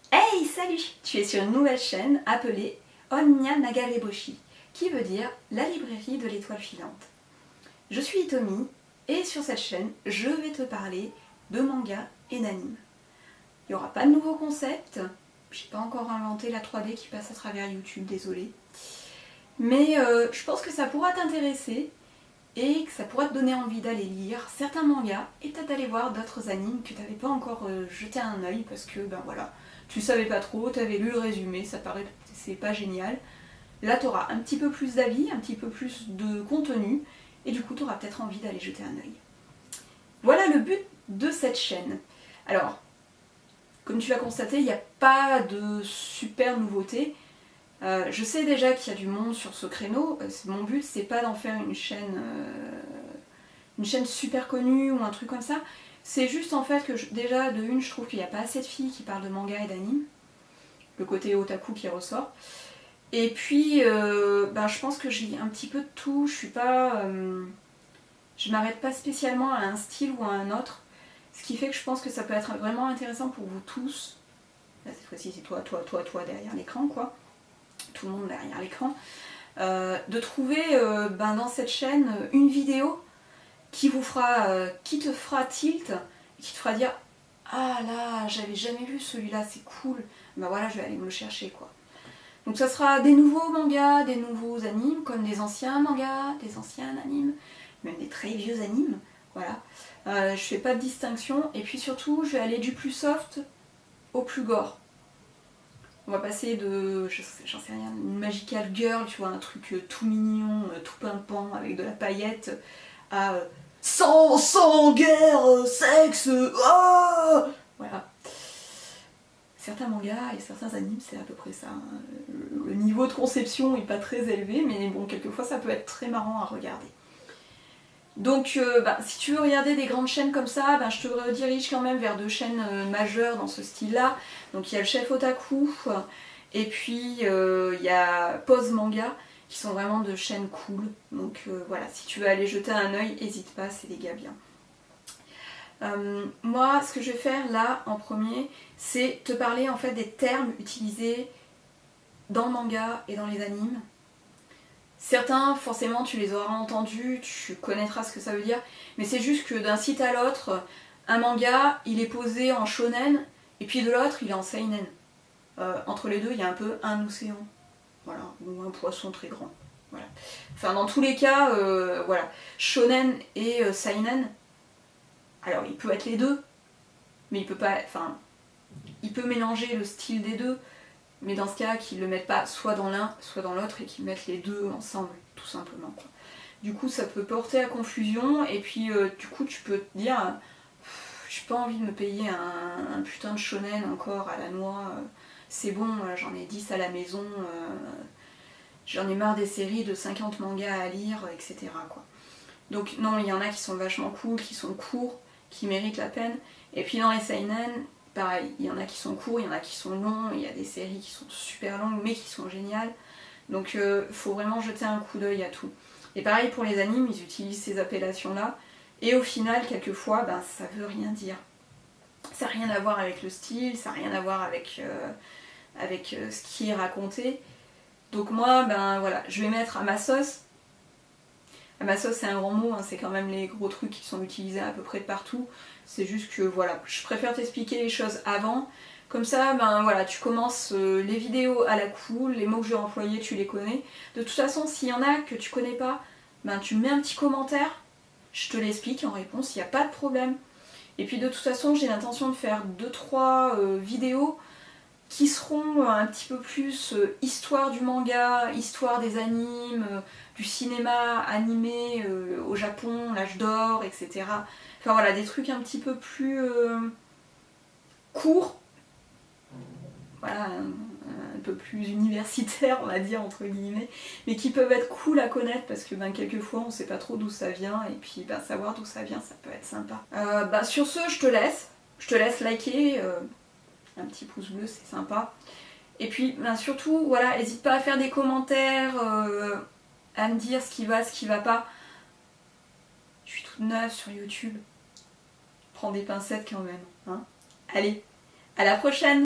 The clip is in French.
Hey, salut! Tu es sur une nouvelle chaîne appelée Onnya Nagareboshi, qui veut dire la librairie de l'étoile filante. Je suis Hitomi et sur cette chaîne, je vais te parler de manga et d'anime. Il n'y aura pas de nouveaux concepts, j'ai pas encore inventé la 3D qui passe à travers YouTube, désolée. Mais je pense que ça pourra t'intéresser et que ça pourra te donner envie d'aller lire certains mangas et peut-être d'aller voir d'autres animes que tu n'avais pas encore jeté un œil parce que ben voilà, tu savais pas trop, tu avais lu le résumé, ça paraît c'est pas génial. Là tu auras un petit peu plus d'avis, un petit peu plus de contenu et du coup tu auras peut-être envie d'aller jeter un œil. Voilà le but de cette chaîne. Alors, comme tu l'as constaté, il n'y a pas de super nouveautés. Je sais déjà qu'il y a du monde sur ce créneau. Mon but, c'est pas d'en faire une chaîne super connue ou un truc comme ça. C'est juste en fait que déjà, de une, je trouve qu'il n'y a pas assez de filles qui parlent de manga et d'anime. Le côté otaku qui ressort. Et puis, je pense que je lis un petit peu de tout. Je suis pas, je m'arrête pas spécialement à un style ou à un autre. Ce qui fait que je pense que ça peut être vraiment intéressant pour vous tous. Là, cette fois-ci, c'est toi derrière l'écran, quoi. Tout le monde derrière l'écran, de trouver dans cette chaîne une vidéo qui te fera tilt, qui te fera dire ah là, j'avais jamais vu celui-là, c'est cool, ben voilà, je vais aller me le chercher quoi. Donc ça sera des nouveaux mangas, des nouveaux animes, comme des anciens mangas, des anciens animes, même des très vieux animes, voilà. Je fais pas de distinction, et puis surtout, je vais aller du plus soft au plus gore. On va passer de, j'en sais rien, une magical girl, tu vois, un truc tout mignon, tout pimpant, avec de la paillette, à sang, guerre, sexe, oh voilà. Certains mangas et certains animes, c'est à peu près ça. Le niveau de conception est pas très élevé, mais bon, quelquefois ça peut être très marrant à regarder. Donc si tu veux regarder des grandes chaînes comme ça, je te redirige quand même vers deux chaînes majeures dans ce style-là. Donc il y a le Chef Otaku et puis il y a Pause Manga qui sont vraiment de chaînes cool. Donc voilà, si tu veux aller jeter un œil, n'hésite pas, c'est des gars bien. Moi, ce que je vais faire là en premier, c'est te parler en fait des termes utilisés dans le manga et dans les animes. Certains, forcément, tu les auras entendus, tu connaîtras ce que ça veut dire, mais c'est juste que d'un site à l'autre, un manga, il est posé en shonen, et puis de l'autre, il est en seinen. Entre les deux, il y a un peu un océan, voilà, ou un poisson très grand. Voilà. Enfin, dans tous les cas, voilà, shonen et seinen, alors il peut être les deux, mais il peut pas, enfin, il peut mélanger le style des deux, mais dans ce cas, qu'ils ne le mettent pas soit dans l'un, soit dans l'autre, et qu'ils mettent les deux ensemble, tout simplement. Quoi. Du coup, ça peut porter à confusion, et puis du coup, tu peux te dire, j'ai pas envie de me payer un putain de shonen encore à la noix, c'est bon, j'en ai 10 à la maison, j'en ai marre des séries de 50 mangas à lire, etc. Quoi. Donc non, il y en a qui sont vachement cool, qui sont courts, qui méritent la peine, et puis dans les seinen, pareil, il y en a qui sont courts, il y en a qui sont longs, il y a des séries qui sont super longues mais qui sont géniales. Donc faut vraiment jeter un coup d'œil à tout. Et pareil pour les animes, ils utilisent ces appellations-là. Et au final, quelquefois, ça veut rien dire. Ça n'a rien à voir avec le style, ça n'a rien à voir avec, ce qui est raconté. Donc moi, voilà, je vais mettre à ma sauce. À ma sauce, c'est un grand mot, hein, c'est quand même les gros trucs qui sont utilisés à peu près de partout. C'est juste que voilà, je préfère t'expliquer les choses avant. Comme ça, voilà, tu commences les vidéos à la cool, les mots que je vais employer, tu les connais. De toute façon, s'il y en a que tu connais pas, tu mets un petit commentaire, je te l'explique en réponse, il n'y a pas de problème. Et puis de toute façon, j'ai l'intention de faire 2-3 vidéos qui seront un petit peu plus histoire du manga, histoire des animes, du cinéma animé au Japon, l'âge d'or, etc. Enfin voilà, des trucs un petit peu plus courts, voilà, un peu plus universitaires, on va dire, entre guillemets, mais qui peuvent être cool à connaître parce que quelquefois on sait pas trop d'où ça vient, et puis savoir d'où ça vient, ça peut être sympa. Sur ce, je te laisse liker. Un petit pouce bleu, c'est sympa. Et puis surtout, voilà, n'hésite pas à faire des commentaires, à me dire ce qui va pas. Je suis toute neuve sur YouTube. Prends des pincettes quand même. Hein. Allez, à la prochaine!